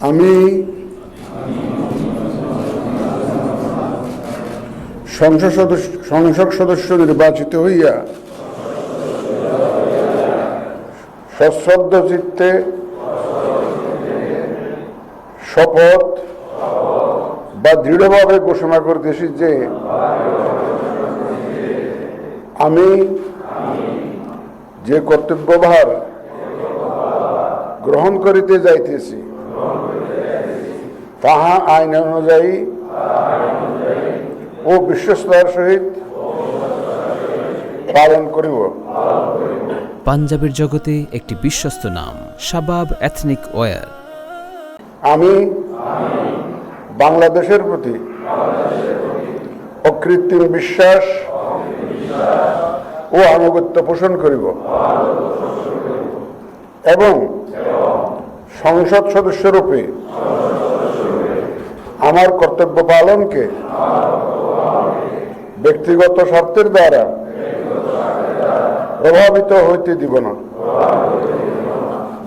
আমি সংসদ সদস্য নির্বাচিত হইয়া সশ্রদ্ধ চিত্তে শপথ বা দৃঢ়ভাবে ঘোষণা করতেছি যে আমি যে কর্তব্যভার গ্রহণ করিতে যাইতেছি তাহা আইন অনুযায়ী ও বিশ্বস্তার সহিত পালন করিব। পাঞ্জাবের জগতে একটি বিশ্বস্ত নাম, শাবাব এথনিক ওয়্যার। আমি বাংলাদেশের প্রতি অকৃত্রিম বিশ্বাস ও আনুগত্য পোষণ করিব এবং সংসদ সদস্যরূপে আমার কর্তব্য পালনকে ব্যক্তিগত স্বার্থের দ্বারা প্রভাবিত হইতে দিব না।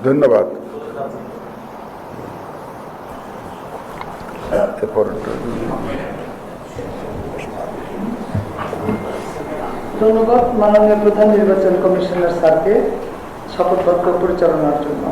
ধন্যবাদ। ধন্যবাদ মাননীয় প্রধান নির্বাচন কমিশনার স্যারকে শপথ বাক্য পরিচালনার জন্য।